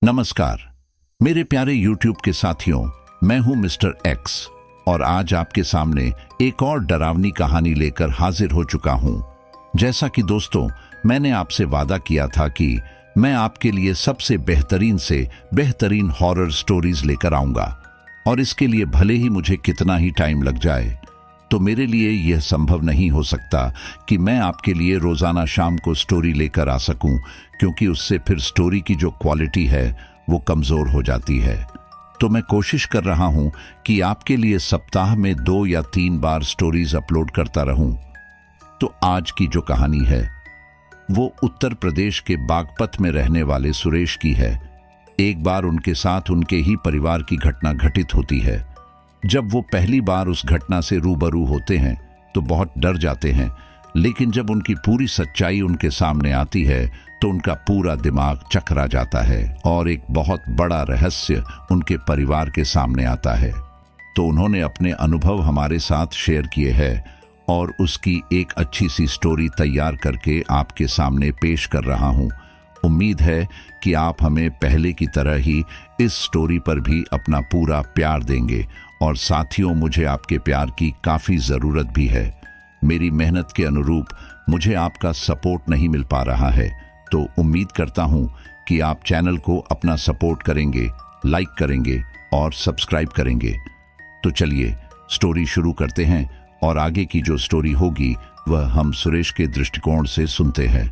नमस्कार मेरे प्यारे YouTube के साथियों, मैं हूं मिस्टर एक्स और आज आपके सामने एक और डरावनी कहानी लेकर हाजिर हो चुका हूं। जैसा कि दोस्तों मैंने आपसे वादा किया था कि मैं आपके लिए सबसे बेहतरीन से बेहतरीन हॉरर स्टोरीज लेकर आऊंगा और इसके लिए भले ही मुझे कितना ही टाइम लग जाए, तो मेरे लिए यह संभव नहीं हो सकता कि मैं आपके लिए रोजाना शाम को स्टोरी लेकर आ सकूं, क्योंकि उससे फिर स्टोरी की जो क्वालिटी है वो कमजोर हो जाती है। तो मैं कोशिश कर रहा हूं कि आपके लिए सप्ताह में 2 या 3 बार स्टोरीज अपलोड करता रहूं। तो आज की जो कहानी है वो उत्तर प्रदेश के बागपत में रहने वाले सुरेश की है। एक बार उनके साथ उनके ही परिवार की घटना घटित होती है। जब वो पहली बार उस घटना से रूबरू होते हैं तो बहुत डर जाते हैं, लेकिन जब उनकी पूरी सच्चाई उनके सामने आती है तो उनका पूरा दिमाग चकरा जाता है और एक बहुत बड़ा रहस्य उनके परिवार के सामने आता है। तो उन्होंने अपने अनुभव हमारे साथ शेयर किए हैं और उसकी एक अच्छी सी स्टोरी तैयार करके आपके सामने पेश कर रहा हूं। उम्मीद है कि आप हमें पहले की तरह ही इस स्टोरी पर भी अपना पूरा प्यार देंगे। और साथियों, मुझे आपके प्यार की काफ़ी ज़रूरत भी है। मेरी मेहनत के अनुरूप मुझे आपका सपोर्ट नहीं मिल पा रहा है, तो उम्मीद करता हूं कि आप चैनल को अपना सपोर्ट करेंगे, लाइक करेंगे और सब्सक्राइब करेंगे। तो चलिए स्टोरी शुरू करते हैं और आगे की जो स्टोरी होगी वह हम सुरेश के दृष्टिकोण से सुनते हैं।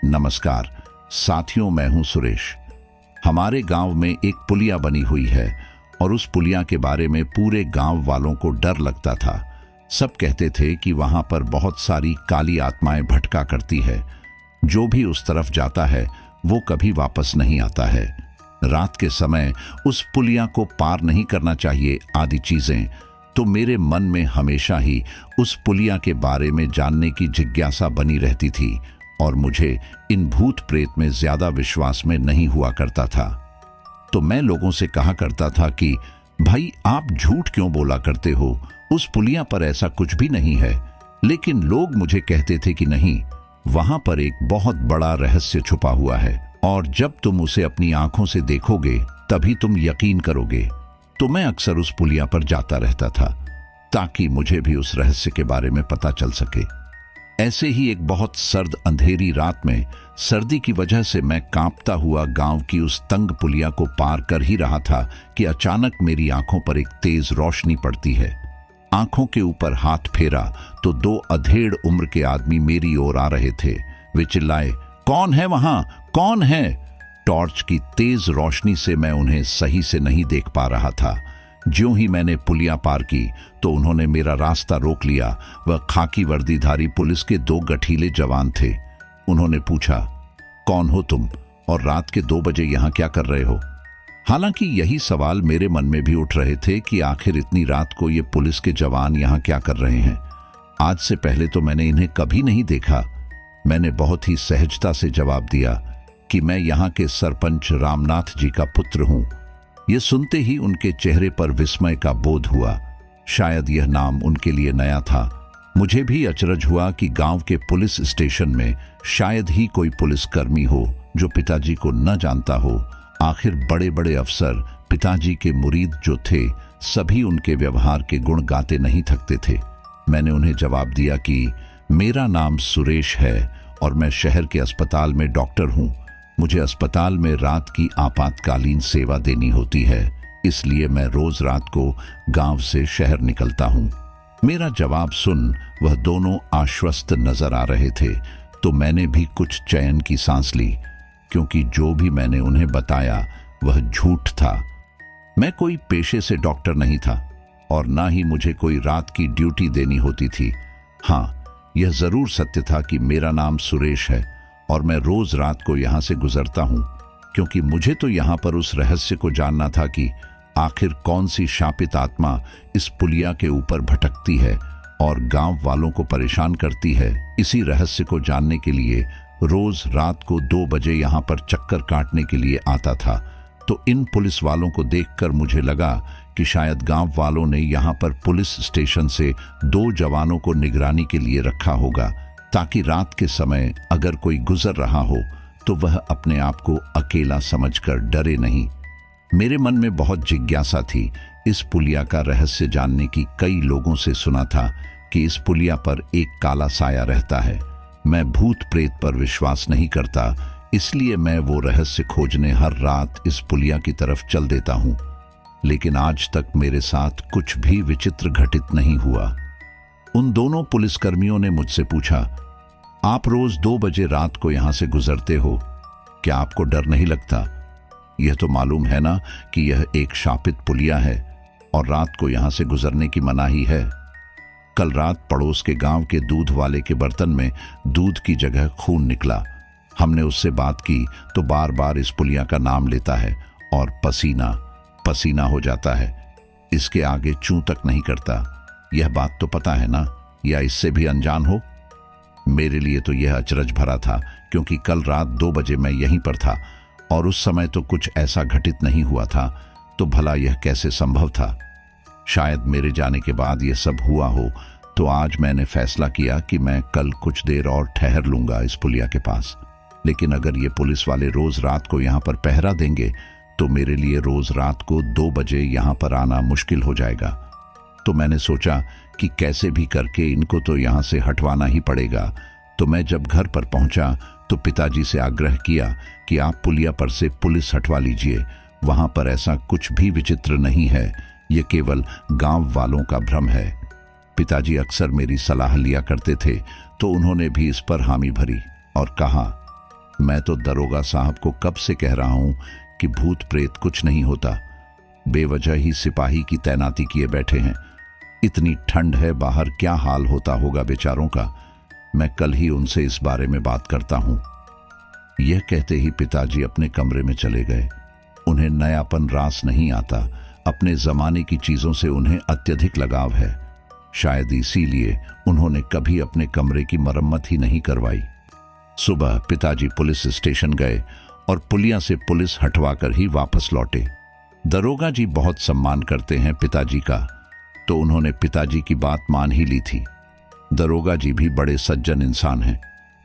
नमस्कार साथियों, मैं हूं सुरेश। हमारे गांव में एक पुलिया बनी हुई है और उस पुलिया के बारे में पूरे गांव वालों को डर लगता था। सब कहते थे कि वहां पर बहुत सारी काली आत्माएं भटका करती है। जो भी उस तरफ जाता है वो कभी वापस नहीं आता है। रात के समय उस पुलिया को पार नहीं करना चाहिए आदि चीजें। तो मेरे मन में हमेशा ही उस पुलिया के बारे में जानने की जिज्ञासा बनी रहती थी और मुझे इन भूत प्रेत में ज्यादा विश्वास में नहीं हुआ करता था। तो मैं लोगों से कहा करता था कि भाई आप झूठ क्यों बोला करते हो, उस पुलिया पर ऐसा कुछ भी नहीं है। लेकिन लोग मुझे कहते थे कि नहीं, वहां पर एक बहुत बड़ा रहस्य छुपा हुआ है और जब तुम उसे अपनी आंखों से देखोगे तभी तुम यकीन करोगे। तो मैं अक्सर उस पुलिया पर जाता रहता था ताकि मुझे भी उस रहस्य के बारे में पता चल सके। ऐसे ही एक बहुत सर्द अंधेरी रात में सर्दी की वजह से मैं कांपता हुआ गांव की उस तंग पुलिया को पार कर ही रहा था कि अचानक मेरी आंखों पर एक तेज रोशनी पड़ती है। आंखों के ऊपर हाथ फेरा तो 2 अधेड़ उम्र के आदमी मेरी ओर आ रहे थे। वे चिल्लाए, कौन है वहां, कौन है? टॉर्च की तेज रोशनी से मैं उन्हें सही से नहीं देख पा रहा था। ज्यों ही मैंने पुलिया पार की तो उन्होंने मेरा रास्ता रोक लिया। वह खाकी वर्दीधारी पुलिस के 2 गठीले जवान थे। उन्होंने पूछा, कौन हो तुम और रात के 2 बजे यहां क्या कर रहे हो? हालांकि यही सवाल मेरे मन में भी उठ रहे थे कि आखिर इतनी रात को ये पुलिस के जवान यहां क्या कर रहे हैं। आज से पहले तो मैंने इन्हें कभी नहीं देखा। मैंने बहुत ही सहजता से जवाब दिया कि मैं यहाँ के सरपंच रामनाथ जी का पुत्र हूँ। ये सुनते ही उनके चेहरे पर विस्मय का बोध हुआ। शायद यह नाम उनके लिए नया था। मुझे भी अचरज हुआ कि गांव के पुलिस स्टेशन में शायद ही कोई पुलिसकर्मी हो जो पिताजी को न जानता हो। आखिर बड़े बड़े अफसर पिताजी के मुरीद जो थे, सभी उनके व्यवहार के गुण गाते नहीं थकते थे। मैंने उन्हें जवाब दिया कि मेरा नाम सुरेश है और मैं शहर के अस्पताल में डॉक्टर हूँ। मुझे अस्पताल में रात की आपातकालीन सेवा देनी होती है, इसलिए मैं रोज रात को गांव से शहर निकलता हूँ। मेरा जवाब सुन वह दोनों आश्वस्त नजर आ रहे थे, तो मैंने भी कुछ चैन की सांस ली, क्योंकि जो भी मैंने उन्हें बताया वह झूठ था। मैं कोई पेशे से डॉक्टर नहीं था और ना ही मुझे कोई रात की ड्यूटी देनी होती थी। हाँ, यह जरूर सत्य था कि मेरा नाम सुरेश है और मैं रोज रात को यहाँ से गुजरता हूँ, क्योंकि मुझे तो यहाँ पर उस रहस्य को जानना था कि आखिर कौन सी शापित आत्मा इस पुलिया के ऊपर भटकती है और गांव वालों को परेशान करती है। इसी रहस्य को जानने के लिए रोज रात को 2 बजे यहाँ पर चक्कर काटने के लिए आता था। तो इन पुलिस वालों को देखकर मुझे लगा कि शायद गांव वालों ने यहाँ पर पुलिस स्टेशन से 2 जवानों को निगरानी के लिए रखा होगा, ताकि रात के समय अगर कोई गुजर रहा हो तो वह अपने आप को अकेला समझकर डरे नहीं। मेरे मन में बहुत जिज्ञासा थी। इस पुलिया का रहस्य जानने की। कई लोगों से सुना था कि इस पुलिया पर एक काला साया रहता है। मैं भूत प्रेत पर विश्वास नहीं करता, इसलिए मैं वो रहस्य खोजने हर रात इस पुलिया की तरफ चल देता हूँ। लेकिन आज तक मेरे साथ कुछ भी विचित्र घटित नहीं हुआ। उन दोनों पुलिसकर्मियों ने मुझसे पूछा, आप रोज 2 बजे रात को यहां से गुजरते हो, क्या आपको डर नहीं लगता? यह तो मालूम है ना कि यह एक शापित पुलिया है और रात को यहां से गुजरने की मनाही है। कल रात पड़ोस के गांव के दूध वाले के बर्तन में दूध की जगह खून निकला। हमने उससे बात की तो बार बार इस पुलिया का नाम लेता है और पसीना पसीना हो जाता है। इसके आगे चूं तक नहीं करता। यह बात तो पता है ना, या इससे भी अनजान हो? मेरे लिए तो यह अचरज भरा था, क्योंकि कल रात 2 बजे मैं यहीं पर था और उस समय तो कुछ ऐसा घटित नहीं हुआ था। तो भला यह कैसे संभव था? शायद मेरे जाने के बाद यह सब हुआ हो। तो आज मैंने फैसला किया कि मैं कल कुछ देर और ठहर लूंगा इस पुलिया के पास। लेकिन अगर ये पुलिस वाले रोज रात को यहाँ पर पहरा देंगे तो मेरे लिए रोज रात को 2 बजे यहाँ पर आना मुश्किल हो जाएगा। तो मैंने सोचा कि कैसे भी करके इनको तो यहाँ से हटवाना ही पड़ेगा। तो मैं जब घर पर पहुंचा तो पिताजी से आग्रह किया कि आप पुलिया पर से पुलिस हटवा लीजिए। वहां पर ऐसा कुछ भी विचित्र नहीं है, ये केवल गांव वालों का भ्रम है। पिताजी अक्सर मेरी सलाह लिया करते थे, तो उन्होंने भी इस पर हामी भरी और कहा, मैं तो दरोगा साहब को कब से कह रहा हूं कि भूत प्रेत कुछ नहीं होता। बेवजह ही सिपाही की तैनाती किए बैठे हैं। इतनी ठंड है बाहर, क्या हाल होता होगा बेचारों का। मैं कल ही उनसे इस बारे में बात करता हूं। यह कहते ही पिताजी अपने कमरे में चले गए। उन्हें नयापन रास नहीं आता। अपने जमाने की चीजों से उन्हें अत्यधिक लगाव है। शायद इसीलिए उन्होंने कभी अपने कमरे की मरम्मत ही नहीं करवाई। सुबह पिताजी पुलिस स्टेशन गए और पुलिया से पुलिस हटवाकर ही वापस लौटे। दरोगा जी बहुत सम्मान करते हैं पिताजी का, तो उन्होंने पिताजी की बात मान ही ली थी। दरोगा जी भी बड़े सज्जन इंसान हैं।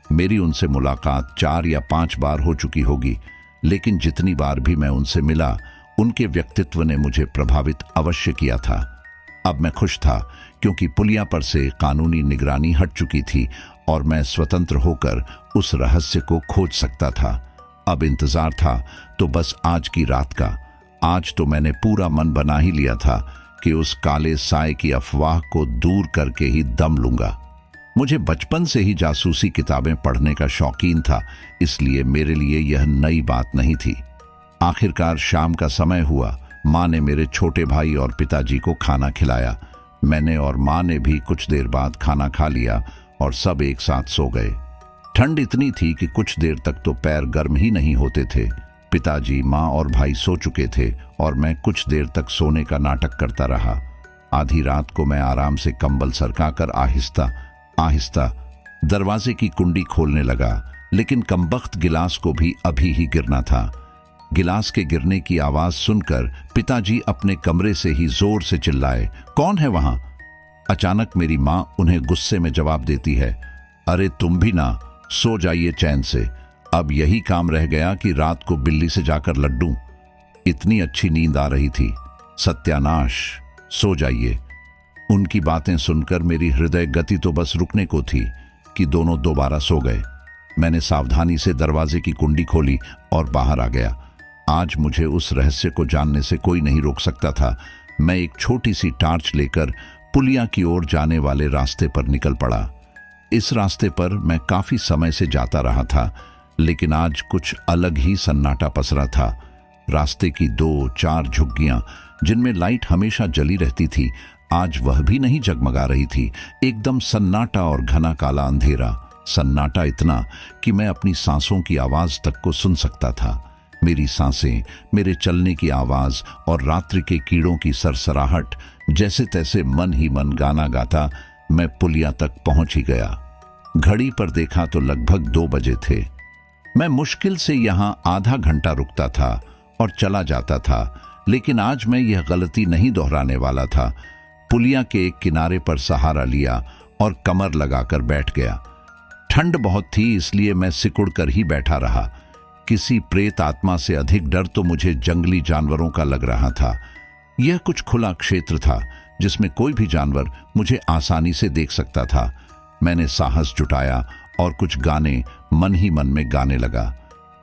मेरी उनसे मुलाकात 4 या 5 बार हो चुकी होगी, लेकिन जितनी बार भी मैं उनसे मिला, उनके व्यक्तित्व ने मुझे प्रभावित अवश्य किया था। अब मैं खुश था, क्योंकि पुलिया पर से कानूनी निगरानी हट चुकी थी और मैं स्वतंत्र होकर उस रहस्य को खोज सकता था। अब इंतजार था तो बस आज की रात का। आज तो मैंने पूरा मन बना ही लिया था कि उस काले साए की अफवाह को दूर करके ही दम लूंगा। मुझे बचपन से ही जासूसी किताबें पढ़ने का शौकीन था, इसलिए मेरे लिए यह नई बात नहीं थी। आखिरकार शाम का समय हुआ। माँ ने मेरे छोटे भाई और पिताजी को खाना खिलाया। मैंने और माँ ने भी कुछ देर बाद खाना खा लिया और सब एक साथ सो गए। ठंड इतनी थी कि कुछ देर तक तो पैर गर्म ही नहीं होते थे। पिताजी, माँ और भाई सो चुके थे और मैं कुछ देर तक सोने का नाटक करता रहा। आधी रात को मैं आराम से कंबल सरकाकर आहिस्ता आहिस्ता दरवाजे की कुंडी खोलने लगा, लेकिन कमबख्त गिलास को भी अभी ही गिरना था। गिलास के गिरने की आवाज सुनकर पिताजी अपने कमरे से ही जोर से चिल्लाए, कौन है वहां? अचानक मेरी माँ उन्हें गुस्से में जवाब देती है, अरे तुम भी ना, सो जाइए चैन से। अब यही काम रह गया कि रात को बिल्ली से जाकर लड्डू। इतनी अच्छी नींद आ रही थी। सत्यानाश, सो जाइए। उनकी बातें सुनकर मेरी हृदय गति तो बस रुकने को थी कि दोनों दोबारा सो गए। मैंने सावधानी से दरवाजे की कुंडी खोली और बाहर आ गया। आज मुझे उस रहस्य को जानने से कोई नहीं रोक सकता था। मैं एक छोटी सी टार्च लेकर पुलिया की ओर जाने वाले रास्ते पर निकल पड़ा। इस रास्ते पर मैं काफी समय से जाता रहा था, लेकिन आज कुछ अलग ही सन्नाटा पसरा था। रास्ते की 2-4 झुग्गियां जिनमें लाइट हमेशा जली रहती थी, आज वह भी नहीं जगमगा रही थी। एकदम सन्नाटा और घना काला अंधेरा। सन्नाटा इतना कि मैं अपनी सांसों की आवाज तक को सुन सकता था। मेरी सांसें, मेरे चलने की आवाज और रात्रि के कीड़ों की सरसराहट, जैसे तैसे मन ही मन गाना गाता मैं पुलिया तक पहुंच ही गया। घड़ी पर देखा तो लगभग 2 बजे थे। मैं मुश्किल से यहां आधा घंटा रुकता था और चला जाता था, लेकिन आज मैं यह गलती नहीं दोहराने वाला था। पुलिया के एक किनारे पर सहारा लिया और कमर लगाकर बैठ गया। ठंड बहुत थी, इसलिए मैं सिकुड़ कर ही बैठा रहा। किसी प्रेत आत्मा से अधिक डर तो मुझे जंगली जानवरों का लग रहा था। यह कुछ खुला क्षेत्र था जिसमें कोई भी जानवर मुझे आसानी से देख सकता था। मैंने साहस जुटाया और कुछ गाने मन ही मन में गाने लगा।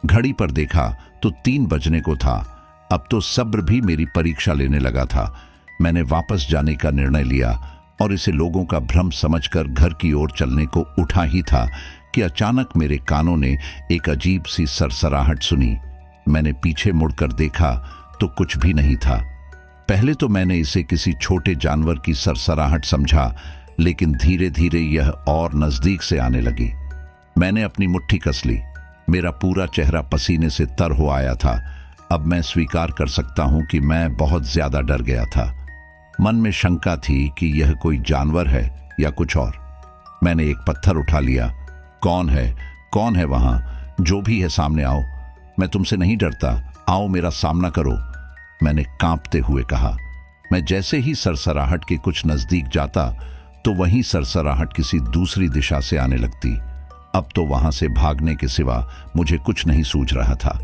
घड़ी पर देखा तो 3 बजने को था। अब तो सब्र भी मेरी परीक्षा लेने लगा था। मैंने वापस जाने का निर्णय लिया और इसे लोगों का भ्रम समझकर घर की ओर चलने को उठा ही था कि अचानक मेरे कानों ने एक अजीब सी सरसराहट सुनी। मैंने पीछे मुड़कर देखा तो कुछ भी नहीं था। पहले तो मैंने इसे किसी छोटे जानवर की सरसराहट समझा, लेकिन धीरे धीरे यह और नजदीक से आने लगी। मैंने अपनी मुट्ठी कस ली। मेरा पूरा चेहरा पसीने से तर हो आया था। अब मैं स्वीकार कर सकता हूं कि मैं बहुत ज्यादा डर गया था। मन में शंका थी कि यह कोई जानवर है या कुछ और। मैंने एक पत्थर उठा लिया। कौन है वहां? जो भी है सामने आओ। मैं तुमसे नहीं डरता, आओ मेरा सामना करो, मैंने कांपते हुए कहा। मैं जैसे ही सरसराहट के कुछ नजदीक जाता तो वहीं सरसराहट किसी दूसरी दिशा से आने लगती। अब तो वहां से भागने के सिवा मुझे कुछ नहीं सूझ रहा था।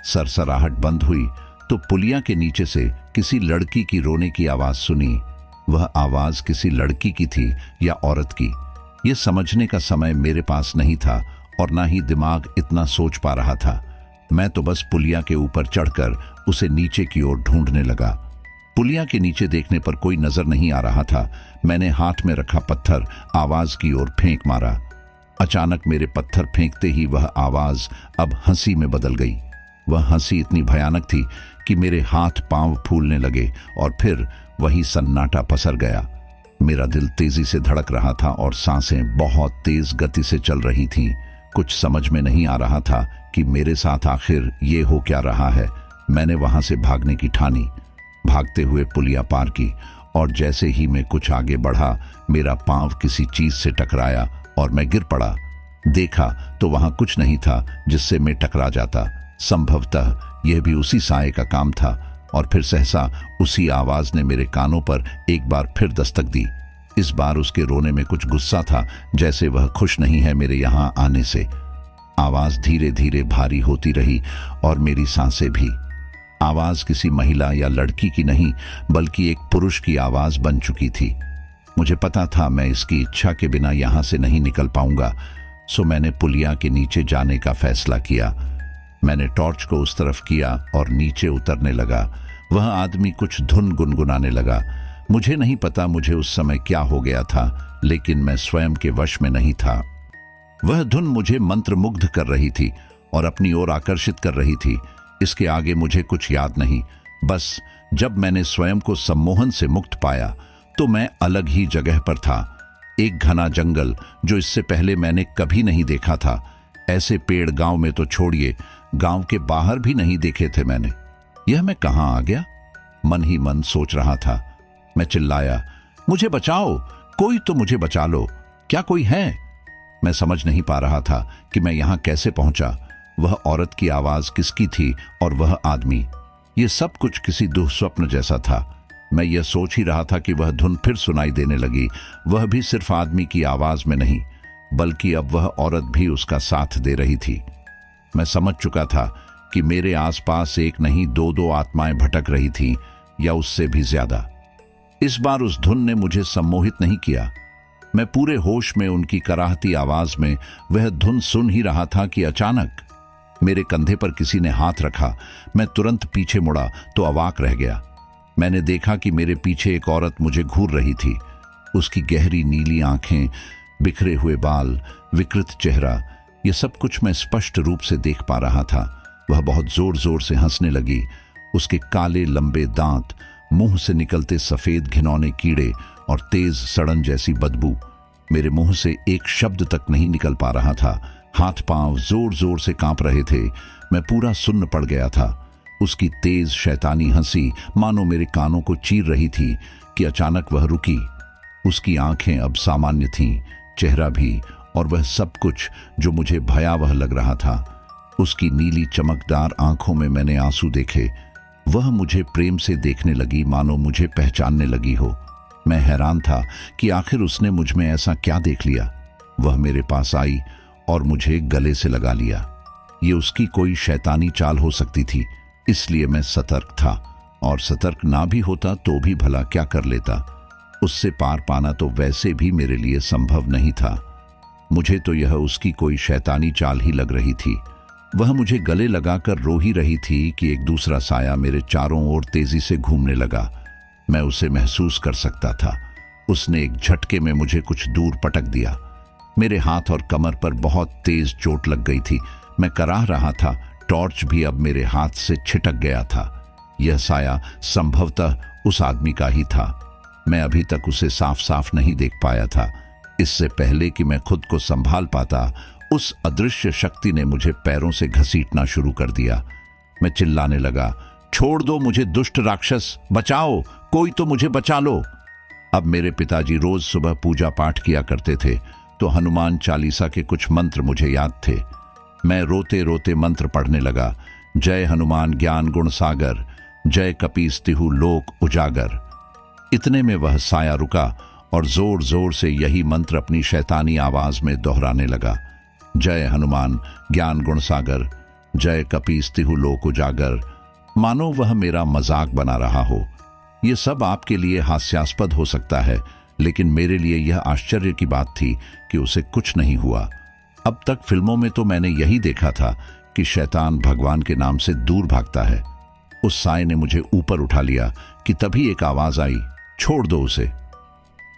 सरसराहट बंद हुई तो पुलिया के नीचे से किसी लड़की की रोने की आवाज सुनी। वह आवाज किसी लड़की की थी या औरत की, यह समझने का समय मेरे पास नहीं था और ना ही दिमाग इतना सोच पा रहा था। मैं तो बस पुलिया के ऊपर चढ़कर उसे नीचे की ओर ढूंढने लगा। पुलिया के नीचे देखने पर कोई नजर नहीं आ रहा था। मैंने हाथ में रखा पत्थर आवाज की ओर फेंक मारा। अचानक मेरे पत्थर फेंकते ही वह आवाज अब हंसी में बदल गई। वह हंसी इतनी भयानक थी कि मेरे हाथ पांव फूलने लगे और फिर वही सन्नाटा पसर गया। मेरा दिल तेजी से धड़क रहा था और सांसें बहुत तेज गति से चल रही थीं। कुछ समझ में नहीं आ रहा था कि मेरे साथ आखिर ये हो क्या रहा है। मैंने वहां से भागने की ठानी। भागते हुए पुलिया पार की और जैसे ही मैं कुछ आगे बढ़ा, मेरा पांव किसी चीज से टकराया और मैं गिर पड़ा। देखा तो वहां कुछ नहीं था जिससे मैं टकरा जाता। संभवतः यह भी उसी साए का काम था। और फिर सहसा उसी आवाज ने मेरे कानों पर एक बार फिर दस्तक दी। इस बार उसके रोने में कुछ गुस्सा था, जैसे वह खुश नहीं है मेरे यहां आने से। आवाज धीरे धीरे भारी होती रही और मेरी सांसें भी। आवाज किसी महिला या लड़की की नहीं, बल्कि एक पुरुष की आवाज बन चुकी थी। मुझे पता था मैं इसकी इच्छा के बिना यहां से नहीं निकल पाऊंगा, सो मैंने पुलिया के नीचे जाने का फैसला किया। मैंने टॉर्च को उस तरफ किया और नीचे उतरने लगा। वह आदमी कुछ धुन गुनगुनाने लगा। मुझे नहीं पता मुझे उस समय क्या हो गया था, लेकिन मैं स्वयं के वश में नहीं था। वह धुन मुझे मंत्रमुग्ध कर रही थी और अपनी ओर आकर्षित कर रही थी। इसके आगे मुझे कुछ याद नहीं। बस जब मैंने स्वयं को सम्मोहन से मुक्त पाया तो मैं अलग ही जगह पर था। एक घना जंगल जो इससे पहले मैंने कभी नहीं देखा था। ऐसे पेड़ गांव में तो छोड़िए, गांव के बाहर भी नहीं देखे थे मैंने। यह मैं कहां आ गया? मन ही मन सोच रहा था। मैं चिल्लाया, मुझे बचाओ, कोई तो मुझे बचा लो, क्या कोई है? मैं समझ नहीं पा रहा था कि मैं यहां कैसे पहुंचा। वह औरत की आवाज किसकी थी और वह आदमी? यह सब कुछ किसी दुःस्वप्न जैसा था। मैं यह सोच ही रहा था कि वह धुन फिर सुनाई देने लगी। वह भी सिर्फ आदमी की आवाज में नहीं, बल्कि अब वह औरत भी उसका साथ दे रही थी। मैं समझ चुका था कि मेरे आसपास एक नहीं 2-2 आत्माएं भटक रही थीं, या उससे भी ज्यादा। इस बार उस धुन ने मुझे सम्मोहित नहीं किया। मैं पूरे होश में उनकी कराहती आवाज में वह धुन सुन ही रहा था कि अचानक मेरे कंधे पर किसी ने हाथ रखा। मैं तुरंत पीछे मुड़ा तो अवाक रह गया। मैंने देखा कि मेरे पीछे एक औरत मुझे घूर रही थी। उसकी गहरी नीली आंखें, बिखरे हुए बाल, विकृत चेहरा, यह सब कुछ मैं स्पष्ट रूप से देख पा रहा था। वह बहुत जोर जोर से हंसने लगी। उसके काले लंबे दांत, मुंह से निकलते सफेद घिनौने कीड़े और तेज सड़न जैसी बदबू। मेरे मुंह से एक शब्द तक नहीं निकल पा रहा था। हाथ पांव जोर जोर से कांप रहे थे। मैं पूरा सुन्न पड़ गया था। उसकी तेज शैतानी हंसी मानो मेरे कानों को चीर रही थी कि अचानक वह रुकी। उसकी आंखें अब सामान्य थीं, चेहरा भी, और वह सब कुछ जो मुझे भयावह लग रहा था। उसकी नीली चमकदार आंखों में मैंने आंसू देखे। वह मुझे प्रेम से देखने लगी, मानो मुझे पहचानने लगी हो। मैं हैरान था कि आखिर उसने मुझ में ऐसा क्या देख लिया। वह मेरे पास आई और मुझे गले से लगा लिया। ये उसकी कोई शैतानी चाल हो सकती थी, इसलिए मैं सतर्क था, और सतर्क ना भी होता तो भी भला क्या कर लेता। उससे पार पाना तो वैसे भी मेरे लिए संभव नहीं था। मुझे तो यह उसकी कोई शैतानी चाल ही लग रही थी। वह मुझे गले लगाकर रो ही रही थी कि एक दूसरा साया मेरे चारों ओर तेजी से घूमने लगा। मैं उसे महसूस कर सकता था। उसने एक झटके में मुझे कुछ दूर पटक दिया। मेरे हाथ और कमर पर बहुत तेज चोट लग गई थी। मैं कराह रहा था। टॉर्च भी अब मेरे हाथ से छिटक गया था। यह साया संभवतः उस आदमी का ही था। मैं अभी तक उसे साफ साफ नहीं देख पाया था। इससे पहले कि मैं खुद को संभाल पाता, उस अदृश्य शक्ति ने मुझे पैरों से घसीटना शुरू कर दिया। मैं चिल्लाने लगा, छोड़ दो मुझे दुष्ट राक्षस, बचाओ, कोई तो मुझे बचा लो। अब मेरे पिताजी रोज सुबह पूजा पाठ किया करते थे, तो हनुमान चालीसा के कुछ मंत्र मुझे याद थे। मैं रोते रोते मंत्र पढ़ने लगा, जय हनुमान ज्ञान गुण सागर, जय कपीस तिहु लोक उजागर। इतने में वह साया रुका और जोर जोर से यही मंत्र अपनी शैतानी आवाज में दोहराने लगा, जय हनुमान ज्ञान गुण सागर, जय कपीस तिहु लोक उजागर। मानो वह मेरा मजाक बना रहा हो। यह सब आपके लिए हास्यास्पद हो सकता है, लेकिन मेरे लिए यह आश्चर्य की बात थी कि उसे कुछ नहीं हुआ। अब तक फिल्मों में तो मैंने यही देखा था कि शैतान भगवान के नाम से दूर भागता है। उस साए ने मुझे ऊपर उठा लिया कि तभी एक आवाज आई, छोड़ दो उसे।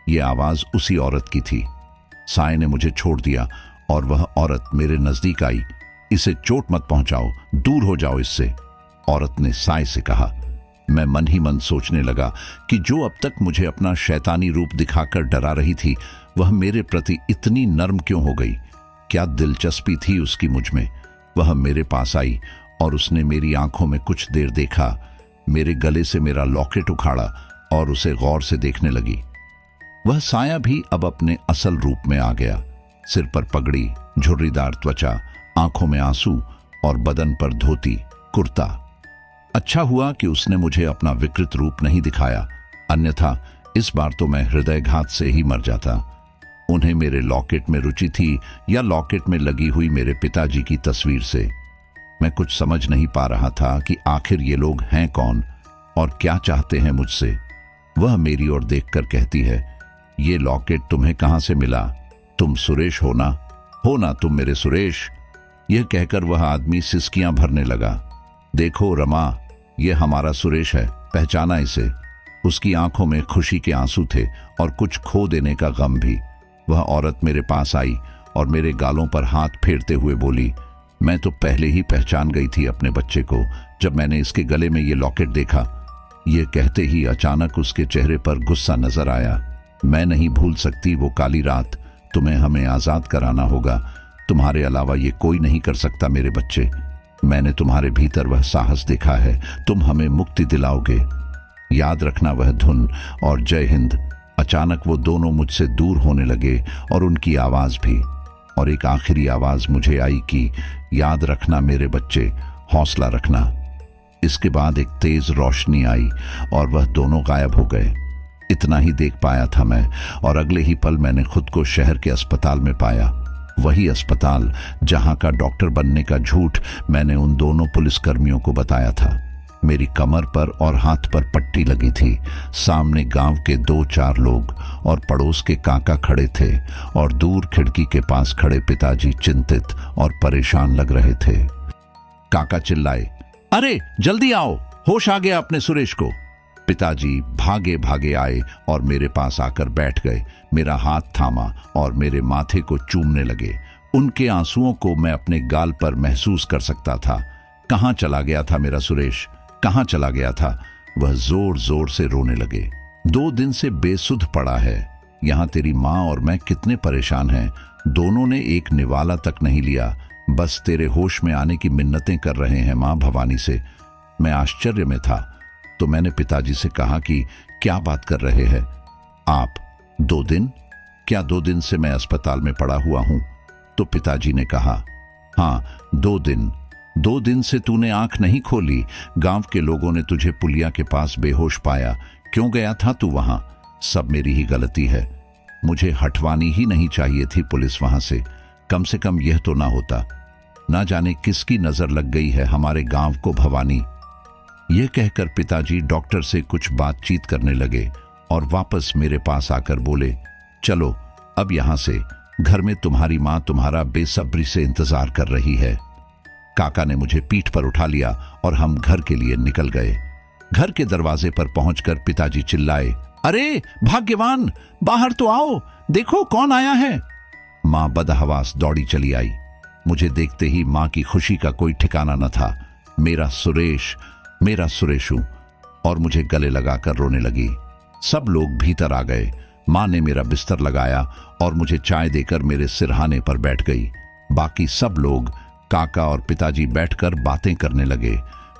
यह आवाज उसी औरत की थी। साए ने मुझे छोड़ दिया और वह औरत मेरे नजदीक आई। इसे चोट मत पहुंचाओ, दूर हो जाओ इससे, औरत ने साए से कहा। मैं मन ही मन सोचने लगा कि जो अब तक मुझे अपना शैतानी रूप दिखाकर डरा रही थी, वह मेरे प्रति इतनी नर्म क्यों हो गई। क्या दिलचस्पी थी उसकी मुझ में। वह मेरे पास आई और उसने मेरी आंखों में कुछ देर देखा, मेरे गले से मेरा लॉकेट उखाड़ा और उसे गौर से देखने लगी। वह साया भी अब अपने असल रूप में आ गया। सिर पर पगड़ी, झुर्रीदार त्वचा, आंखों में आंसू और बदन पर धोती कुर्ता। अच्छा हुआ कि उसने मुझे अपना विकृत रूप नहीं दिखाया, अन्यथा इस बार तो मैं हृदयघात से ही मर जाता। उन्हें मेरे लॉकेट में रुचि थी या लॉकेट में लगी हुई मेरे पिताजी की तस्वीर से। मैं कुछ समझ नहीं पा रहा था कि आखिर ये लोग हैं कौन और क्या चाहते हैं मुझसे। वह मेरी ओर देखकर कहती है, ये लॉकेट तुम्हें कहां से मिला? तुम सुरेश हो ना तुम मेरे सुरेश। यह कहकर वह आदमी सिसकियां भरने लगा। देखो रमा, यह हमारा सुरेश है, पहचाना इसे। उसकी आंखों में खुशी के आंसू थे और कुछ खो देने का गम भी। वह औरत मेरे पास आई और मेरे गालों पर हाथ फेरते हुए बोली, मैं तो पहले ही पहचान गई थी अपने बच्चे को जब मैंने इसके गले में ये लॉकेट देखा। ये कहते ही अचानक उसके चेहरे पर गुस्सा नजर आया। मैं नहीं भूल सकती वो काली रात। तुम्हें हमें आजाद कराना होगा। तुम्हारे अलावा ये कोई नहीं कर सकता मेरे बच्चे। मैंने तुम्हारे भीतर वह साहस देखा है। तुम हमें मुक्ति दिलाओगे। याद रखना वह धुन और जय हिंद। अचानक वो दोनों मुझसे दूर होने लगे और उनकी आवाज भी। और एक आखिरी आवाज मुझे आई कि याद रखना मेरे बच्चे, हौसला रखना। इसके बाद एक तेज रोशनी आई और वह दोनों गायब हो गए। इतना ही देख पाया था मैं, और अगले ही पल मैंने खुद को शहर के अस्पताल में पाया। वही अस्पताल जहां का डॉक्टर बनने का झूठ मैंने उन दोनों पुलिसकर्मियों को बताया था। मेरी कमर पर और हाथ पर पट्टी लगी थी। सामने गांव के 2-4 लोग और पड़ोस के काका खड़े थे, और दूर खिड़की के पास खड़े पिताजी चिंतित और परेशान लग रहे थे। काका चिल्लाए, अरे जल्दी आओ, होश आ गया अपने सुरेश को। पिताजी भागे भागे आए और मेरे पास आकर बैठ गए। मेरा हाथ थामा और मेरे माथे को चूमने लगे। उनके आंसुओं को मैं अपने गाल पर महसूस कर सकता था। कहां चला गया था मेरा सुरेश? कहां चला गया था? वह जोर जोर से रोने लगे। 2 दिन से बेसुध पड़ा है। यहां तेरी माँ और मैं कितने परेशान हैं। दोनों ने एक निवाला तक नहीं लिया, बस तेरे होश में आने की मिन्नतें कर रहे हैं माँ भवानी से। मैं आश्चर्य में था, तो मैंने पिताजी से कहा कि क्या बात कर रहे हैं आप? 2 दिन? क्या 2 दिन से मैं अस्पताल में पड़ा हुआ हूं? तो पिताजी ने कहा, हाँ 2 दिन। 2 दिन से तूने आंख नहीं खोली। गांव के लोगों ने तुझे पुलिया के पास बेहोश पाया। क्यों गया था तू वहां? सब मेरी ही गलती है। मुझे हटवानी ही नहीं चाहिए थी पुलिस वहां से। कम यह तो ना होता। ना जाने किसकी नजर लग गई है हमारे गांव को भवानी। यह कहकर पिताजी डॉक्टर से कुछ बातचीत करने लगे और वापस मेरे पास आकर बोले, चलो अब यहां से, घर में तुम्हारी मां तुम्हारा बेसब्री से इंतजार कर रही है। काका ने मुझे पीठ पर उठा लिया और हम घर के लिए निकल गए। घर के दरवाजे पर पहुंचकर पिताजी चिल्लाए, अरे भाग्यवान, बाहर तो आओ, देखो कौन आया है। मां बदहवास दौड़ी चली आई। मुझे देखते ही मां की खुशी का कोई ठिकाना न था। मेरा सुरेश, मेरा सुरेशू, और मुझे गले लगाकर रोने लगी। सब लोग भीतर आ गए। मां ने मेरा बिस्तर लगाया और मुझे चाय देकर मेरे सिरहाने पर बैठ गई। बाकी सब लोग, काका और पिताजी बैठकर बातें करने लगे।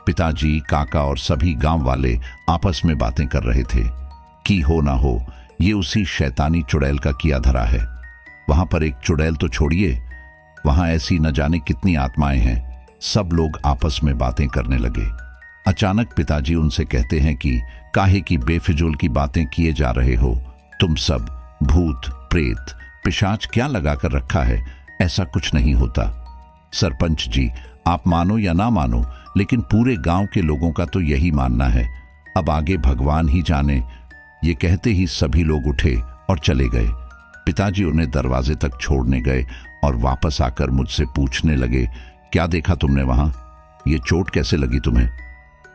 पिताजी, काका और सभी गांव वाले आपस में बातें कर रहे थे कि हो ना हो ये उसी शैतानी चुड़ैल का किया धरा है। वहां पर एक चुड़ैल तो छोड़िए, वहां ऐसी न जाने कितनी आत्माएं हैं। सब लोग आपस में बातें करने लगे। अचानक पिताजी उनसे कहते हैं कि काहे की बेफिजूल की बातें किए जा रहे हो तुम सब। भूत प्रेत पिशाच क्या लगा कर रखा है, ऐसा कुछ नहीं होता। सरपंच जी, आप मानो या ना मानो, लेकिन पूरे गांव के लोगों का तो यही मानना है। अब आगे भगवान ही जाने। ये कहते ही सभी लोग उठे और चले गए। पिताजी उन्हें दरवाजे तक छोड़ने गए और वापस आकर मुझसे पूछने लगे, क्या देखा तुमने वहां? ये चोट कैसे लगी तुम्हें?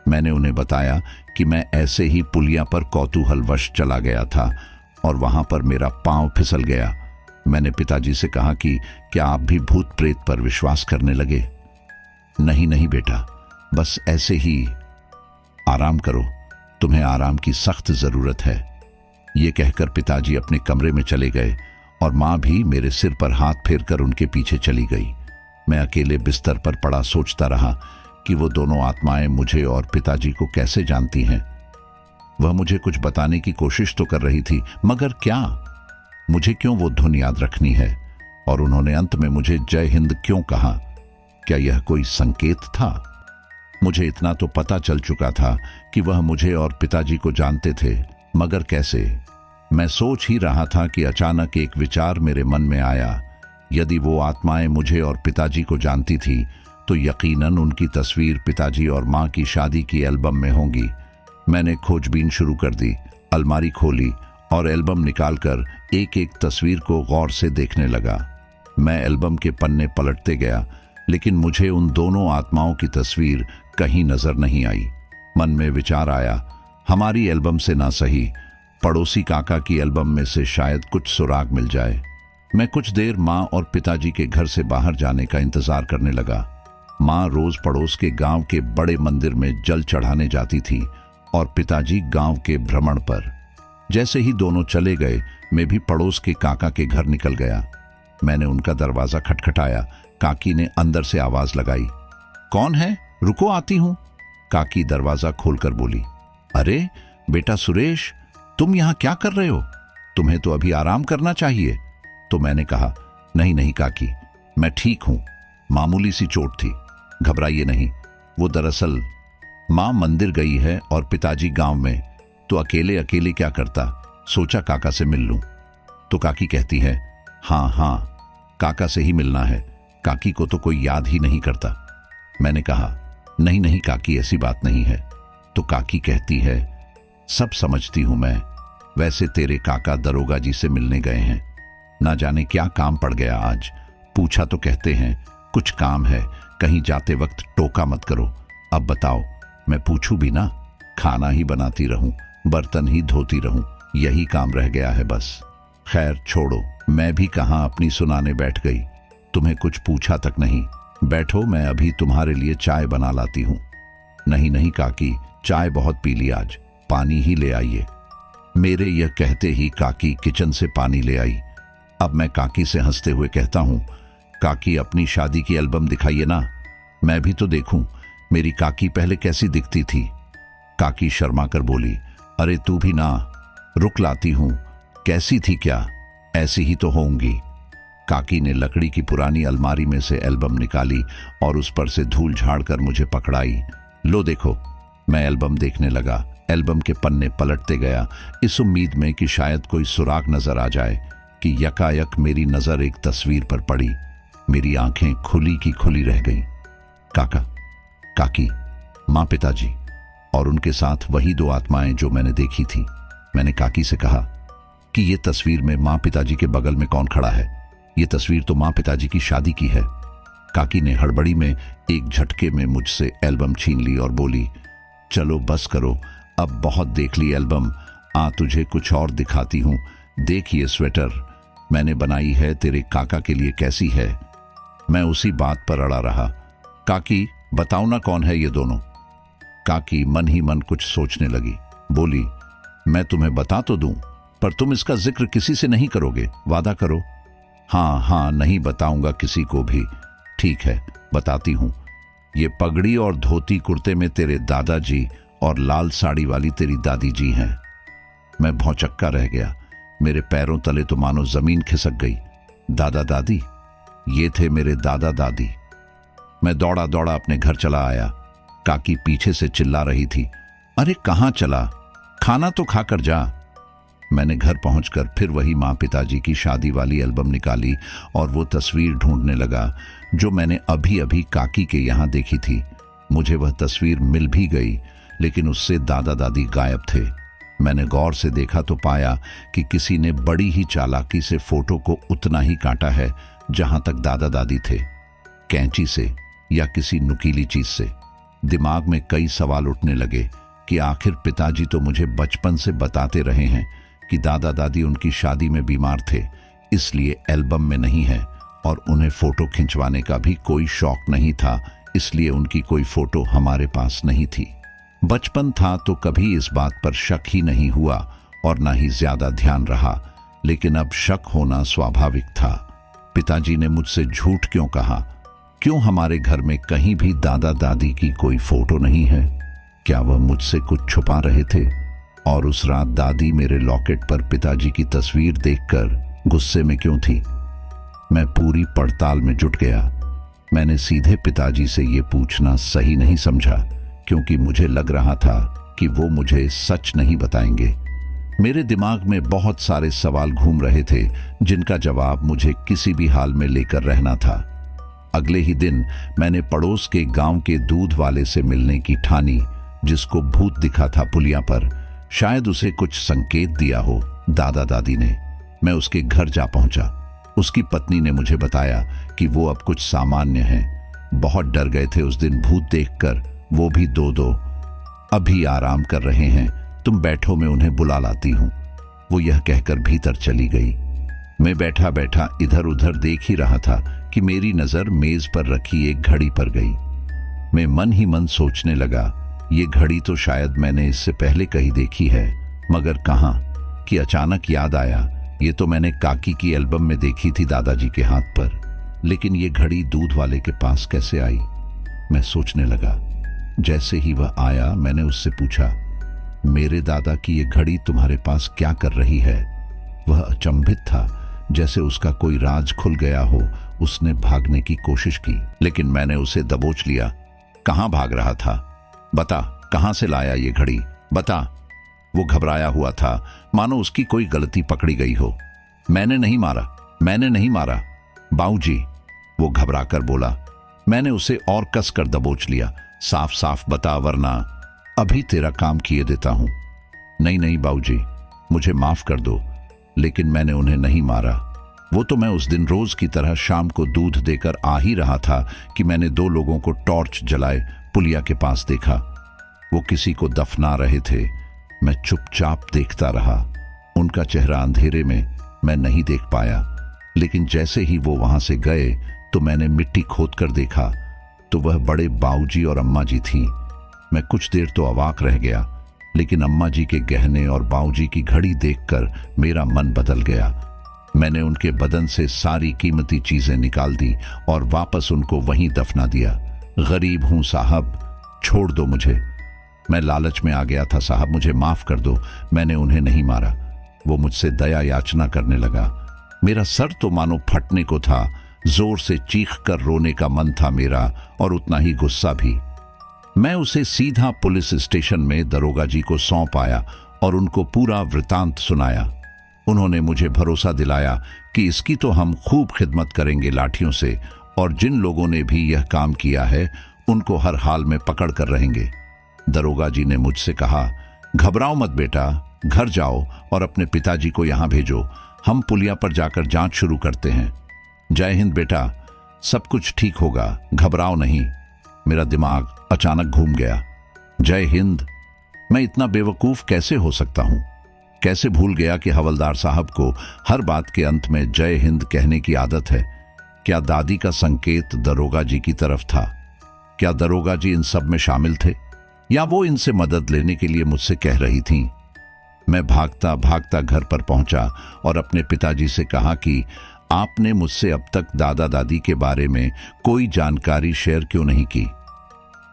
मैंने उन्हें बताया कि मैं ऐसे ही पुलिया पर कौतूहलवश चला गया था और वहां पर मेरा पांव फिसल गया। मैंने पिताजी से कहा कि क्या आप भी भूत प्रेत पर विश्वास करने लगे? नहीं नहीं बेटा, बस ऐसे ही आराम करो, तुम्हें आराम की सख्त जरूरत है। ये कहकर पिताजी अपने कमरे में चले गए और मां भी मेरे सिर पर हाथ फेरकर उनके पीछे चली गई। मैं अकेले बिस्तर पर पड़ा सोचता रहा कि वो दोनों आत्माएं मुझे और पिताजी को कैसे जानती हैं। वह मुझे कुछ बताने की कोशिश तो कर रही थी, मगर क्या? मुझे क्यों वो धुन याद रखनी है? और उन्होंने अंत में मुझे जय हिंद क्यों कहा? क्या यह कोई संकेत था? मुझे इतना तो पता चल चुका था कि वह मुझे और पिताजी को जानते थे, मगर कैसे? मैं सोच ही रहा था कि अचानक एक विचार मेरे मन में आया। यदि वो आत्माएं मुझे और पिताजी को जानती थी तो यकीनन उनकी तस्वीर पिताजी और मां की शादी की एल्बम में होंगी। मैंने खोजबीन शुरू कर दी, अलमारी खोली और एल्बम निकालकर एक एक तस्वीर को गौर से देखने लगा। मैं एल्बम के पन्ने पलटते गया, लेकिन मुझे उन दोनों आत्माओं की तस्वीर कहीं नजर नहीं आई। मन में विचार आया, हमारी एल्बम से ना सही, पड़ोसी काका की एल्बम में से शायद कुछ सुराग मिल जाए। मैं कुछ देर मां और पिताजी के घर से बाहर जाने का इंतजार करने लगा। मां रोज पड़ोस के गांव के बड़े मंदिर में जल चढ़ाने जाती थी और पिताजी गांव के भ्रमण पर। जैसे ही दोनों चले गए, मैं भी पड़ोस के काका के घर निकल गया। मैंने उनका दरवाजा खटखटाया। काकी ने अंदर से आवाज लगाई, कौन है? रुको, आती हूं। काकी दरवाजा खोलकर बोली, अरे बेटा सुरेश, तुम यहां क्या कर रहे हो? तुम्हें तो अभी आराम करना चाहिए। तो मैंने कहा, नहीं नहीं काकी, मैं ठीक हूं, मामूली सी चोट थी, घबराइए नहीं। वो दरअसल मां मंदिर गई है और पिताजी गांव में, तो अकेले अकेले क्या करता, सोचा काका से मिल लूं। तो काकी कहती है, हाँ हाँ, काका से ही मिलना है, काकी को तो कोई याद ही नहीं करता। मैंने कहा, नहीं नहीं काकी, ऐसी बात नहीं है। तो काकी कहती है, सब समझती हूं मैं, वैसे तेरे काका दरोगा जी से मिलने गए हैं, ना जाने क्या काम पड़ गया आज। पूछा तो कहते हैं कुछ काम है, कहीं जाते वक्त टोका मत करो। अब बताओ, मैं पूछूं भी ना? खाना ही बनाती रहूं, बर्तन ही धोती रहूं, यही काम रह गया है बस। खैर छोड़ो, मैं भी कहां अपनी सुनाने बैठ गई, तुम्हें कुछ पूछा तक नहीं। बैठो, मैं अभी तुम्हारे लिए चाय बना लाती हूं। नहीं नहीं काकी, चाय बहुत पी ली आज, पानी ही ले आइए। मेरे यह कहते ही काकी किचन से पानी ले आई। अब मैं काकी से हंसते हुए कहता हूं, काकी अपनी शादी की एल्बम दिखाइए ना, मैं भी तो देखूं मेरी काकी पहले कैसी दिखती थी। काकी शर्मा कर बोली, अरे तू भी ना, रुक लाती हूं, कैसी थी क्या, ऐसी ही तो होंगी। काकी ने लकड़ी की पुरानी अलमारी में से एल्बम निकाली और उस पर से धूल झाड़कर मुझे पकड़ाई। लो देखो। मैं एल्बम देखने लगा, एल्बम के पन्ने पलटते गया, इस उम्मीद में कि शायद कोई सुराग नजर आ जाए कि यकायक मेरी नजर एक तस्वीर पर पड़ी। मेरी आंखें खुली की खुली रह गईं। काका, काकी, माँ, पिताजी और उनके साथ वही दो आत्माएं जो मैंने देखी थी। मैंने काकी से कहा कि ये तस्वीर में माँ पिताजी के बगल में कौन खड़ा है? ये तस्वीर तो माँ पिताजी की शादी की है। काकी ने हड़बड़ी में एक झटके में मुझसे एल्बम छीन ली और बोली, चलो बस करो, अब बहुत देख ली एल्बम, आ तुझे कुछ और दिखाती हूँ। देख ये स्वेटर मैंने बनाई है तेरे काका के लिए, कैसी है? मैं उसी बात पर अड़ा रहा। काकी, बताओ ना कौन है ये दोनों? काकी मन ही मन कुछ सोचने लगी। बोली, मैं तुम्हें बता तो दूं, पर तुम इसका जिक्र किसी से नहीं करोगे, वादा करो। हाँ हाँ, नहीं बताऊंगा किसी को भी। ठीक है, बताती हूं। ये पगड़ी और धोती कुर्ते में तेरे दादाजी और लाल साड़ी वाली तेरी दादी जी हैं। मैं भौचक्का रह गया। मेरे पैरों तले तो मानो जमीन खिसक गई। दादा दादी? ये थे मेरे दादा दादी। मैं दौड़ा दौड़ा अपने घर चला आया। काकी पीछे से चिल्ला रही थी, अरे कहाँ चला, खाना तो खाकर जा। मैंने घर पहुंचकर फिर वही माँ पिताजी की शादी वाली एल्बम निकाली और वो तस्वीर ढूंढने लगा जो मैंने अभी अभी काकी के यहाँ देखी थी। मुझे वह तस्वीर मिल भी गई, लेकिन उससे दादा दादी गायब थे। मैंने गौर से देखा तो पाया कि किसी ने बड़ी ही चालाकी से फोटो को उतना ही काटा है जहां तक दादा दादी थे, कैंची से या किसी नुकीली चीज से। दिमाग में कई सवाल उठने लगे कि आखिर पिताजी तो मुझे बचपन से बताते रहे हैं कि दादा दादी उनकी शादी में बीमार थे, इसलिए एल्बम में नहीं है, और उन्हें फोटो खिंचवाने का भी कोई शौक नहीं था, इसलिए उनकी कोई फोटो हमारे पास नहीं थी। बचपन था तो कभी इस बात पर शक ही नहीं हुआ और ना ही ज्यादा ध्यान रहा, लेकिन अब शक होना स्वाभाविक था। पिताजी ने मुझसे झूठ क्यों कहा? क्यों हमारे घर में कहीं भी दादा दादी की कोई फोटो नहीं है? क्या वह मुझसे कुछ छुपा रहे थे? और उस रात दादी मेरे लॉकेट पर पिताजी की तस्वीर देखकर गुस्से में क्यों थी? मैं पूरी पड़ताल में जुट गया। मैंने सीधे पिताजी से ये पूछना सही नहीं समझा, क्योंकि मुझे लग रहा था कि वो मुझे सच नहीं बताएंगे। मेरे दिमाग में बहुत सारे सवाल घूम रहे थे जिनका जवाब मुझे किसी भी हाल में लेकर रहना था। अगले ही दिन मैंने पड़ोस के गांव के दूध वाले से मिलने की ठानी, जिसको भूत दिखा था पुलिया पर। शायद उसे कुछ संकेत दिया हो दादा दादी ने। मैं उसके घर जा पहुंचा। उसकी पत्नी ने मुझे बताया कि वो अब कुछ सामान्य है। बहुत डर गए थे उस दिन भूत देखकर, वो भी दो। अभी आराम कर रहे हैं, तुम बैठो, मैं उन्हें बुला लाती हूं। वो यह कहकर भीतर चली गई। मैं बैठा बैठा इधर उधर देख ही रहा था कि मेरी नजर मेज पर रखी एक घड़ी पर गई। मैं मन ही मन सोचने लगा, ये घड़ी तो शायद मैंने इससे पहले कहीं देखी है, मगर कहाँ? कि अचानक याद आया, ये तो मैंने काकी की एल्बम में देखी थी दादाजी के हाथ पर, लेकिन ये घड़ी दूध वाले के पास कैसे आई? मैं सोचने लगा। जैसे ही वह आया, मैंने उससे पूछा, मेरे दादा की ये घड़ी तुम्हारे पास क्या कर रही है? वह अचंभित था, जैसे उसका कोई राज खुल गया हो। उसने भागने की कोशिश की, लेकिन मैंने उसे दबोच लिया। कहाँ भाग रहा था? बता, कहाँ से लाया ये घड़ी, बता। वो घबराया हुआ था, मानो उसकी कोई गलती पकड़ी गई हो। मैंने नहीं मारा, मैंने नहीं मारा बाऊजी, वो घबरा कर बोला। मैंने उसे और कसकर दबोच लिया। साफ साफ बता, वरना अभी तेरा काम किए देता हूं। नहीं नहीं बाऊजी, मुझे माफ कर दो, लेकिन मैंने उन्हें नहीं मारा। वो तो मैं उस दिन रोज की तरह शाम को दूध देकर आ ही रहा था कि मैंने दो लोगों को टॉर्च जलाए पुलिया के पास देखा। वो किसी को दफना रहे थे। मैं चुपचाप देखता रहा। उनका चेहरा अंधेरे में मैं नहीं देख पाया, लेकिन जैसे ही वो वहां से गए तो मैंने मिट्टी खोद कर देखा तो वह बड़े बाऊजी और अम्मा जी थी। मैं कुछ देर तो अवाक रह गया, लेकिन अम्मा जी के गहने और बाऊजी की घड़ी देखकर मेरा मन बदल गया। मैंने उनके बदन से सारी कीमती चीजें निकाल दी और वापस उनको वहीं दफना दिया। गरीब हूं साहब, छोड़ दो मुझे। मैं लालच में आ गया था साहब, मुझे माफ कर दो, मैंने उन्हें नहीं मारा। वो मुझसे दया याचना करने लगा। मेरा सर तो मानो फटने को था। जोर से चीख कर रोने का मन था मेरा, और उतना ही गुस्सा भी। मैं उसे सीधा पुलिस स्टेशन में दरोगा जी को सौंप आया और उनको पूरा वृतांत सुनाया। उन्होंने मुझे भरोसा दिलाया कि इसकी तो हम खूब खिदमत करेंगे लाठियों से, और जिन लोगों ने भी यह काम किया है उनको हर हाल में पकड़ कर रहेंगे। दरोगा जी ने मुझसे कहा, घबराओ मत बेटा, घर जाओ और अपने पिताजी को यहां भेजो, हम पुलिया पर जाकर जांच शुरू करते हैं। जय हिंद बेटा, सब कुछ ठीक होगा, घबराओ नहीं। मेरा दिमाग अचानक घूम गया। जय हिंद, मैं इतना बेवकूफ कैसे हो सकता हूं? कैसे भूल गया कि हवलदार साहब को हर बात के अंत में जय हिंद कहने की आदत है? क्या दादी का संकेत दरोगा जी की तरफ था? क्या दरोगा जी इन सब में शामिल थे, या वो इनसे मदद लेने के लिए मुझसे कह रही थीं? मैं भागता भागता घर पर पहुंचा और अपने पिताजी से कहा कि आपने मुझसे अब तक दादा दादी के बारे में कोई जानकारी शेयर क्यों नहीं की?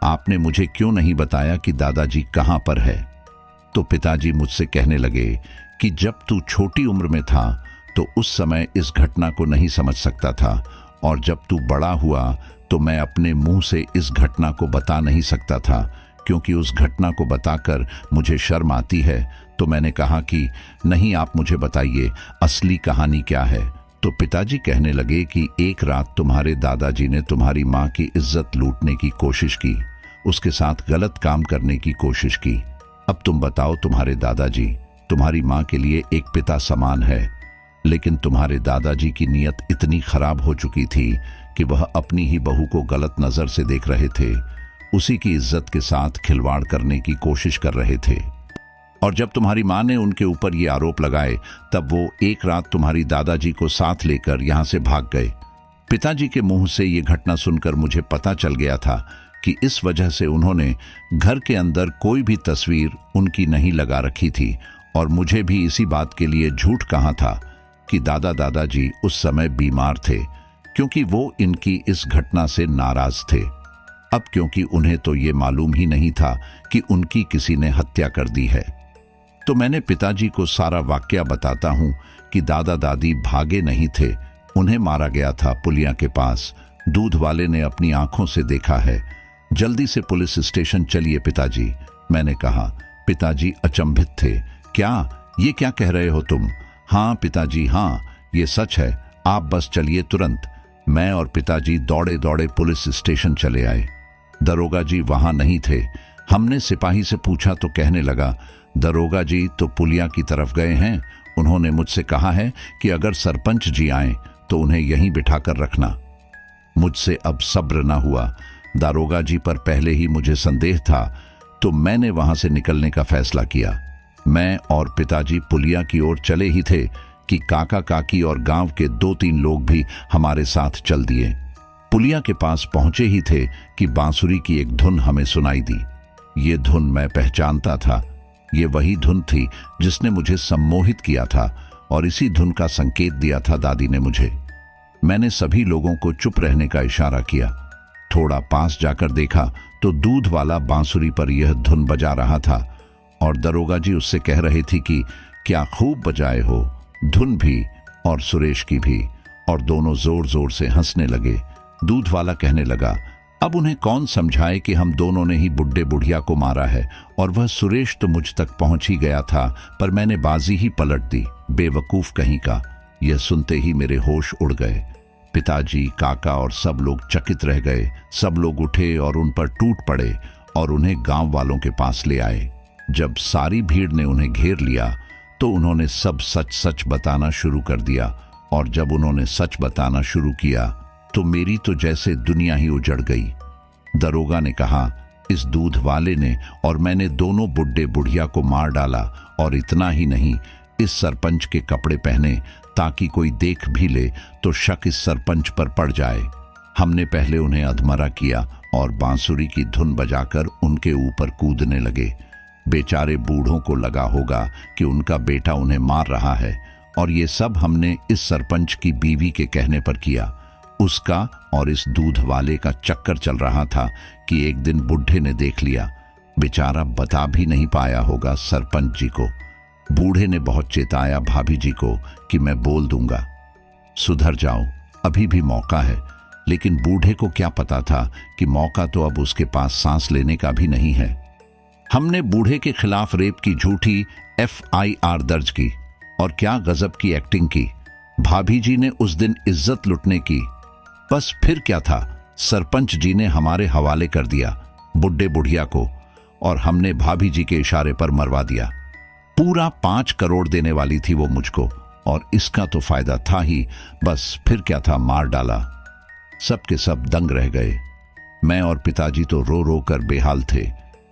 आपने मुझे क्यों नहीं बताया कि दादाजी कहां पर है? तो पिताजी मुझसे कहने लगे कि जब तू छोटी उम्र में था तो उस समय इस घटना को नहीं समझ सकता था, और जब तू बड़ा हुआ तो मैं अपने मुंह से इस घटना को बता नहीं सकता था, क्योंकि उस घटना को बताकर मुझे शर्म आती है। तो मैंने कहा कि नहीं, आप मुझे बताइए असली कहानी क्या है। तो पिताजी कहने लगे कि एक रात तुम्हारे दादाजी ने तुम्हारी माँ की इज्जत लूटने की कोशिश की, उसके साथ गलत काम करने की कोशिश की। अब तुम बताओ, तुम्हारे दादाजी तुम्हारी माँ के लिए एक पिता समान है, लेकिन तुम्हारे दादाजी की नीयत इतनी खराब हो चुकी थी कि वह अपनी ही बहू को गलत नजर से देख रहे थे, उसी की इज्जत के साथ खिलवाड़ करने की कोशिश कर रहे थे। और जब तुम्हारी माँ ने उनके ऊपर ये आरोप लगाए, तब वो एक रात तुम्हारी दादाजी को साथ लेकर यहां से भाग गए। पिताजी के मुंह से ये घटना सुनकर मुझे पता चल गया था कि इस वजह से उन्होंने घर के अंदर कोई भी तस्वीर उनकी नहीं लगा रखी थी, और मुझे भी इसी बात के लिए झूठ कहा था कि दादा दादाजी उस समय बीमार थे, क्योंकि वो इनकी इस घटना से नाराज थे। अब क्योंकि उन्हें तो ये मालूम ही नहीं था कि उनकी किसी ने हत्या कर दी है, तो मैंने पिताजी को सारा वाकया बताता हूं कि दादा दादी भागे नहीं थे, उन्हें मारा गया था पुलिया के पास। दूध वाले ने अपनी आंखों से देखा है। जल्दी से पुलिस स्टेशन चलिए पिताजी, मैंने कहा। पिताजी अचंभित थे। ये क्या कह रहे हो तुम? हाँ पिताजी, हाँ, ये सच है, आप बस चलिए तुरंत। मैं और पिताजी दौड़े दौड़े पुलिस स्टेशन चले आए। दरोगा जी वहां नहीं थे। हमने सिपाही से पूछा तो कहने लगा, दरोगा जी तो पुलिया की तरफ गए हैं, उन्होंने मुझसे कहा है कि अगर सरपंच जी आए तो उन्हें यहीं बिठाकर रखना। मुझसे अब सब्र न हुआ। दारोगा जी पर पहले ही मुझे संदेह था, तो मैंने वहां से निकलने का फैसला किया। मैं और पिताजी पुलिया की ओर चले ही थे कि काका काकी और गांव के 2-3 लोग भी हमारे साथ चल दिए। पुलिया के पास पहुंचे ही थे कि बांसुरी की एक धुन हमें सुनाई दी। ये धुन मैं पहचानता था। ये वही धुन थी जिसने मुझे सम्मोहित किया था, और इसी धुन का संकेत दिया था दादी ने मुझे। मैंने सभी लोगों को चुप रहने का इशारा किया। थोड़ा पास जाकर देखा तो दूध वाला बांसुरी पर यह धुन बजा रहा था, और दरोगा जी उससे कह रही थी कि क्या खूब बजाए हो, धुन भी और सुरेश की भी, और दोनों जोर जोर से हंसने लगे। दूध वाला कहने लगा, अब उन्हें कौन समझाए कि हम दोनों ने ही बुड्ढे बुढ़िया को मारा है, और वह सुरेश तो मुझ तक पहुंच ही गया था, पर मैंने बाजी ही पलट दी। बेवकूफ कहीं का। यह सुनते ही मेरे होश उड़ गए। पिताजी, काका और सब लोग चकित रह गए। सब लोग उठे और उन पर टूट पड़े और उन्हें गांव वालों के पास ले आए। जब सारी भीड़ ने उन्हें घेर लिया तो उन्होंने सब सच सच बताना शुरू कर दिया, और जब उन्होंने सच बताना शुरू किया तो मेरी तो जैसे दुनिया ही उजड़ गई। दरोगा ने कहा, इस दूध वाले ने और मैंने दोनों बुड्ढे बुढ़िया को मार डाला, और इतना ही नहीं, इस सरपंच के कपड़े पहने ताकि कोई देख भी ले तो शक इस सरपंच पर पड़ जाए। हमने पहले उन्हें अधमरा किया और बांसुरी की धुन बजाकर उनके ऊपर कूदने लगे। बेचारे बूढ़ों को लगा होगा कि उनका बेटा उन्हें मार रहा है, और ये सब हमने इस सरपंच की बीवी के कहने पर किया। उसका और इस दूध वाले का चक्कर चल रहा था कि एक दिन बुढ़े ने देख लिया। बेचारा बता भी नहीं पाया होगा सरपंच जी को। बूढ़े ने बहुत चेताया भाभी जी को कि मैं बोल दूंगा, सुधर जाओ, अभी भी मौका है। लेकिन बूढ़े को क्या पता था कि मौका तो अब उसके पास सांस लेने का भी नहीं है। हमने बूढ़े के खिलाफ रेप की झूठी FIR दर्ज की। और क्या गजब की एक्टिंग की। भाभी जी ने उस दिन इज्जत लुटने की। बस फिर क्या था, सरपंच जी ने हमारे हवाले कर दिया बुड्ढे बुढ़िया को, और हमने भाभी जी के इशारे पर मरवा दिया। पूरा 5 करोड़ देने वाली थी वो मुझको, और इसका तो फायदा था ही। बस फिर क्या था, मार डाला। सब के सब दंग रह गए। मैं और पिताजी तो रो रो कर बेहाल थे।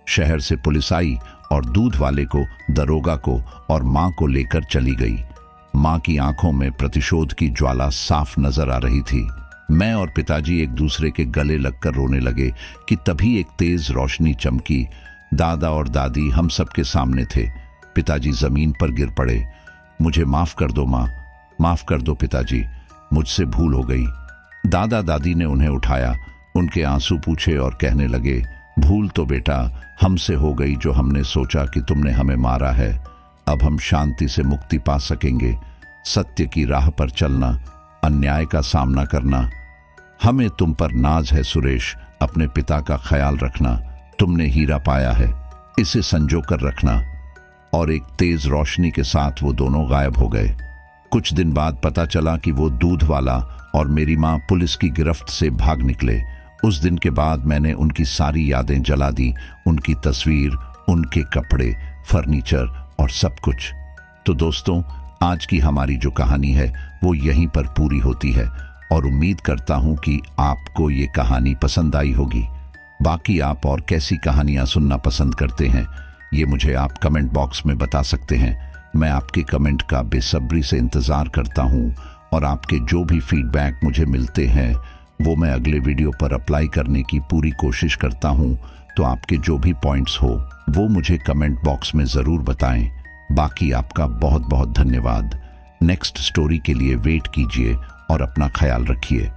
शहर से पुलिस आई और दूध वाले को, दरोगा को और मां को लेकर चली गई। मां की आंखों में प्रतिशोध की ज्वाला साफ नजर आ रही थी। मैं और पिताजी एक दूसरे के गले लगकर रोने लगे कि तभी एक तेज रोशनी चमकी। दादा और दादी हम सबके सामने थे। पिताजी जमीन पर गिर पड़े। मुझे माफ कर दो माँ, माफ कर दो पिताजी, मुझसे भूल हो गई। दादा दादी ने उन्हें उठाया, उनके आंसू पूछे और कहने लगे, भूल तो बेटा हमसे हो गई जो हमने सोचा कि तुमने हमें मारा है। अब हम शांति से मुक्ति पा सकेंगे। सत्य की राह पर चलना, अन्याय का सामना करना। हमें तुम पर नाज है सुरेश, अपने पिता का ख्याल रखना। तुमने हीरा पाया है, इसे संजो कर रखना। और एक तेज रोशनी के साथ वो दोनों गायब हो गए। कुछ दिन बाद पता चला कि वो दूध वाला और मेरी माँ पुलिस की गिरफ्त से भाग निकले। उस दिन के बाद मैंने उनकी सारी यादें जला दी, उनकी तस्वीर, उनके कपड़े, फर्नीचर और सब कुछ। तो दोस्तों, आज की हमारी जो कहानी है वो यहीं पर पूरी होती है, और उम्मीद करता हूं कि आपको ये कहानी पसंद आई होगी। बाकी आप और कैसी कहानियां सुनना पसंद करते हैं, ये मुझे आप कमेंट बॉक्स में बता सकते हैं। मैं आपके कमेंट का बेसब्री से इंतज़ार करता हूं, और आपके जो भी फीडबैक मुझे मिलते हैं वो मैं अगले वीडियो पर अप्लाई करने की पूरी कोशिश करता हूं। तो आपके जो भी पॉइंट्स हो वो मुझे कमेंट बॉक्स में ज़रूर बताएं। बाकी आपका बहुत बहुत धन्यवाद। नेक्स्ट स्टोरी के लिए वेट कीजिए और अपना ख्याल रखिए।